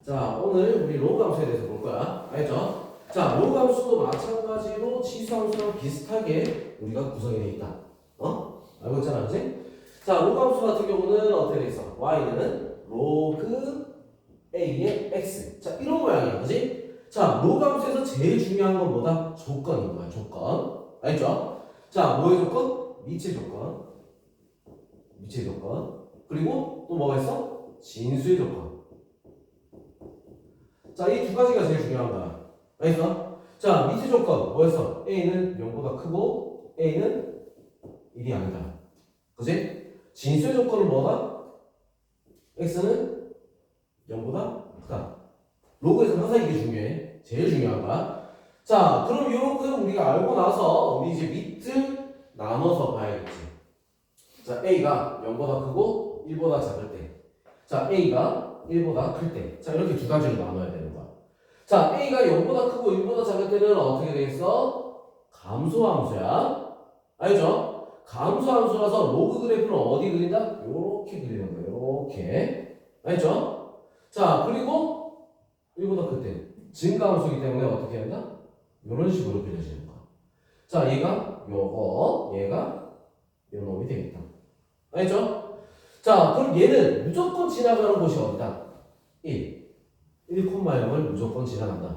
자, 오늘 우리 로그 함수에 대해서 볼 거야. 알죠? 자, 로그 함수도 마찬가지로 치수 함수랑 비슷하게 우리가 구성이 되어 있다. 알고 있잖아, 그치? 자, 로그 함수 같은 경우는 어떻게 되어 있어? y는 로그 a의 x. 자, 이런 모양이야, 그치? 자, 로그 함수에서 제일 중요한 건 뭐다? 조건인 거야, 조건. 알죠? 자, 뭐의 조건? 미치의 조건. 미치의 조건. 그리고 또 뭐가 있어? 진수의 조건. 자, 이 두 가지가 제일 중요한 거야. 알겠어? 자, 미치 조건 뭐였어? A는 0보다 크고 A는 1이 아니다. 그치? 진수의 조건은 뭐다? X는 0보다 크다. 로그에서는 항상 이게 중요해. 제일 중요한 거야. 자, 그럼 이만큼 우리가 알고 나서 우리 이제 밑을 나눠서 봐야겠지. 자, A가 0보다 크고 1보다 작을 때. 자, A가 1보다 클 때. 자, 이렇게 두 가지로 나눠야 되는 거야. 자, A가 0보다 크고 1보다 작을 때는 어떻게 되겠어? 감소함수야. 알죠? 감소함수라서 로그 그래프는 어디 그린다? 요렇게 그리는 거예요. 요렇게. 알죠? 자, 그리고 1보다 클 때. 증가함수이기 때문에 어떻게 한다? 요런 식으로 그려지는 거야. 자, 얘가 요거, 얘가 요 놈이 되겠다. 알죠? 자, 그럼 얘는 무조건 지나가는 곳이 어디다? 1,0을 무조건 지나간다.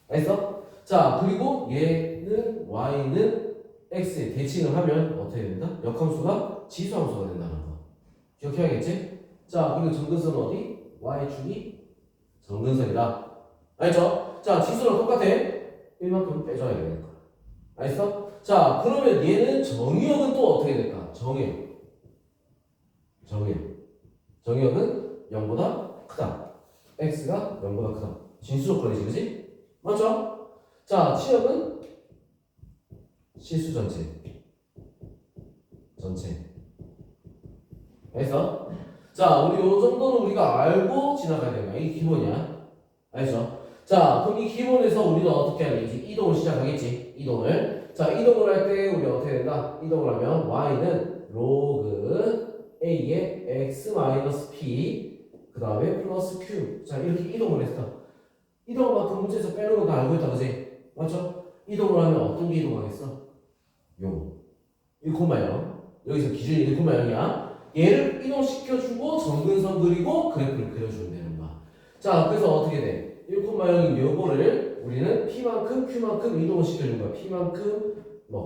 알겠어? 자, 그리고 얘는 y는 x에 대칭을 하면 어떻게 된다? 역함수가 지수함수가 된다는 거. 기억해야겠지? 자, 그리고 정근선은 어디? y축이 정근선이다. 알죠? 자, 지수랑 똑같아. 1만큼 빼줘야 되는 거야. 알겠어? 자, 그러면 얘는 정의역은 또 어떻게 될까? 정의역. 정의역은 0보다 크다. x가 0보다 크다. 진수 조건이지, 그지? 맞죠? 자, 치역은 실수 전체. 알겠어? 자, 우리 요 정도는 우리가 알고 지나가야 되는 거야. 이게 기본이야. 알겠어? 자, 그럼 이 기본에서 우리는 어떻게 하냐? 이제 이동을 시작하겠지. 이동을. 자, 이동을 할 때 우리 어떻게 된다? 이동을 하면 y는 로그 a의 x-p 그 다음에 플러스 q. 자, 이렇게 이동을 했어. 이동만큼 문제에서 빼는 건 다 알고 있다, 그지? 맞죠? 이동을 하면 어떤 게 이동하겠어? 요. 1,0. 여기서 기준이 1,0이야. 얘를 이동시켜주고 정근선 그리고 그래프를 그려주면 되는 거야. 자, 그래서 어떻게 돼? 1,0인 요거를 우리는 P만큼 Q만큼 이동을 시켜주는 거야. P만큼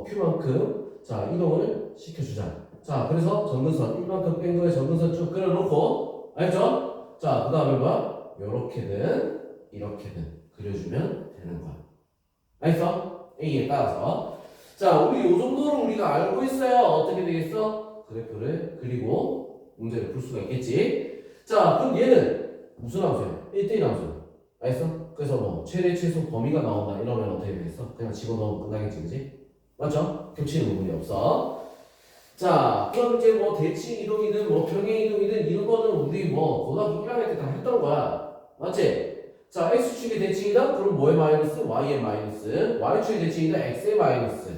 Q만큼 자 이동을 시켜주자. 자, 그래서 정근선 1만큼 뺀 거에 정근선 쭉 그려놓고 알죠? 자, 그 다음에 뭐야? 요렇게든 이렇게든 그려주면 되는 거야. 알겠어? A에 따라서. 자, 우리 요 정도로 우리가 알고 있어야 어떻게 되겠어? 그래프를 그리고 문제를 풀 수가 있겠지. 자, 그럼 얘는 무슨 함수야? 1대1 함수. 알겠어? 그래서 뭐 최대 최소 범위가 나온다 이러면 어떻게 되겠어? 그냥 집어넣으면 끝나겠지, 그지? 맞죠? 겹치는 부분이 없어. 자, 그럼 이제 뭐 대칭 이동이든 뭐 평행 이동이든 이런 거는 우리 뭐 고등학교 1학년 때 다 했던 거야. 맞지? 자, x축의 대칭이다? 그럼 뭐의 마이너스? y의 마이너스. y축의 대칭이다? x의 마이너스.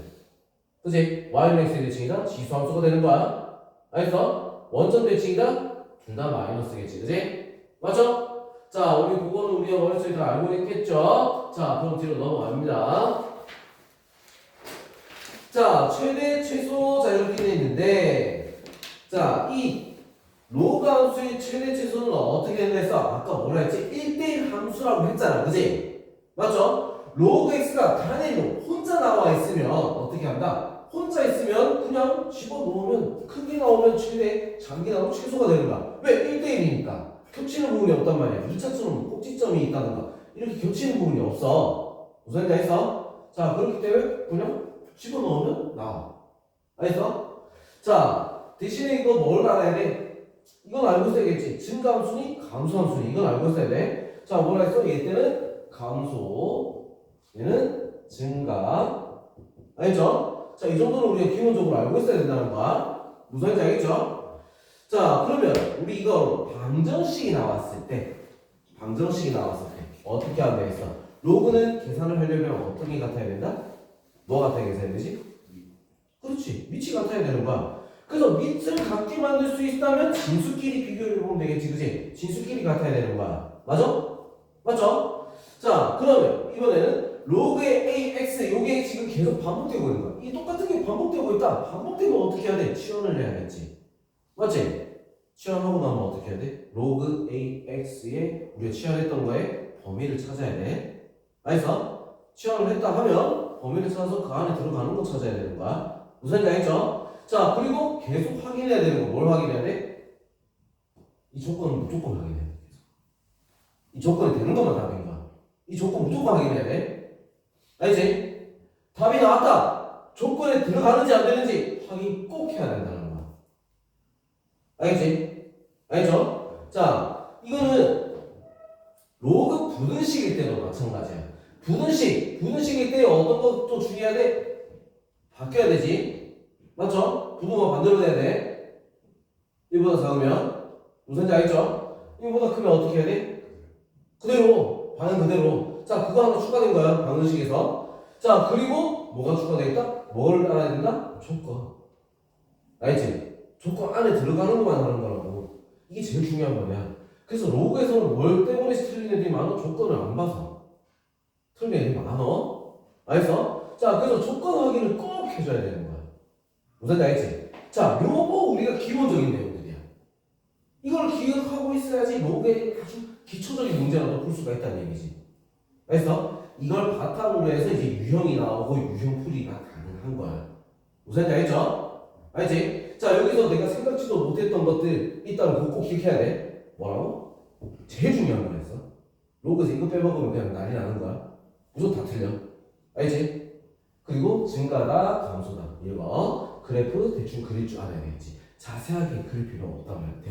그치? y는 x의 대칭이다? 지수함수가 되는 거야. 알겠어? 원점 대칭이다? 둘 다 마이너스겠지, 그치? 맞죠? 자, 우리 그거는 우리가 머릿속에 다 알고 있겠죠? 자, 그럼 뒤로 넘어갑니다. 자, 최대, 최소, 자, 이렇게 되어 있는데, 자, 이 로그 함수의 최대, 최소는 어떻게 된다 했어? 아까 뭐라 했지? 1대1 함수라고 했잖아, 그지? 맞죠? 로그 x가 단위로 혼자 나와 있으면 어떻게 한다? 혼자 있으면 그냥 집어넣으면 크게 나오면 최대, 작게 나오면 최소가 되는 거야. 왜? 1대1이니까. 겹치는 부분이 없단 말이야. 2차처럼 꼭지점이 있다든가 이렇게 겹치는 부분이 없어. 무슨 말인지 알겠어? 자, 그렇기 때문에 그냥 집어넣으면 나와. 알겠어? 자, 대신에 이거 뭘 알아야 돼? 이건 알고 있어야겠지. 증가함수니 감소함수니 이건 알고 있어야 돼. 자, 뭐라 했어? 얘 때는 감소, 얘는 증가. 알죠? 자, 이 정도는 우리가 기본적으로 알고 있어야 된다는 거야. 무슨 말인지 알겠죠? 자, 그러면 우리 이거 방정식이 나왔을 때 어떻게 하면 되겠어? 로그는 계산을 하려면 어떤 게 같아야 된다? 뭐 같아야 계산해야 되지? 그렇지, 밑이 같아야 되는 거야. 그래서 밑을 같게 만들 수 있다면 진수끼리 비교를 해보면 되겠지, 그치? 진수끼리 같아야 되는 거야. 맞아? 맞죠? 자, 그러면 이번에는 로그의 ax 요게 지금 계속 반복되고 있는 거야. 이 똑같은 게 반복되고 있다. 반복되면 어떻게 해야 돼? 치환을 해야겠지. 맞지? 치환하고 나면 어떻게 해야 돼? 로그 ax에 우리가 치환했던 거에 범위를 찾아야 돼. 알겠어? 치환을 했다 하면 범위를 찾아서 그 안에 들어가는 거 찾아야 되는 거야. 무슨 얘기 알겠죠? 자, 그리고 계속 확인해야 되는 거. 뭘 확인해야 돼? 이 조건은 무조건 확인해야 돼. 이 조건이 되는 것만 답인 거야. 이 조건 무조건 확인해야 돼. 알지? 답이 나왔다. 조건에 들어가는지 안 되는지 확인 꼭 해야 된다는 거야. 알겠지? 알죠? 자, 이거는 로그 부등식일 때도 마찬가지야. 부등식일 때 어떤 것도 중요해야 돼? 바뀌어야 되지. 맞죠? 부분만 반대로 돼야 돼. 1보다 작으면 무슨지 알죠? 1보다 크면 어떻게 해야 돼? 그대로 반응 그대로. 자, 그거 하나 추가된 거야. 방정식에서. 자, 그리고 뭐가 추가되겠다? 뭘 알아야 된다? 조건. 알지? 조건 안에 들어가는 것만 하는 거라고. 이게 제일 중요한 거야. 그래서 로그에서는 뭘 때문에 틀린 애들이 많아? 조건을 안 봐서 틀린 애들이 많아. 알겠어? 자, 그래서 조건 확인을 꼭 해줘야 되는 거야. 무슨 지 알지? 자, 요거 우리가 기본적인 내용들이야. 이걸 기억하고 있어야지 로그에 아주 기초적인 문제라도 풀 수가 있다는 얘기지. 그래서 이걸 바탕으로 해서 이제 유형이 나오고 유형풀이가 가능한 거야. 무슨 지 알죠? 알지? 자, 여기서 내가 생각지도 못했던 것들 있다는 거 꼭 기억해야 돼. 뭐라고? 제일 중요한 거 했어. 로그에서 이거 빼먹으면 그냥 난리 나는 거야. 무조건 다 틀려. 알지? 그리고 증가다, 감소다. 이거 그래프 대충 그릴 줄 알아야 되겠지. 자세하게 그릴 필요 없단 말이야.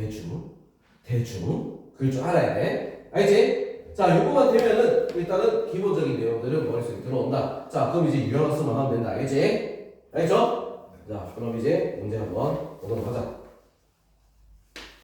대충 그릴 줄 알아야 돼. 알지? 자, 요거만 되면은 일단은 기본적인 내용들은 머릿속에 들어온다. 자, 그럼 이제 유형을 쓰면 하면 된다. 알겠지? 알겠죠? 자, 그럼 이제 문제 한번 보도록 하자.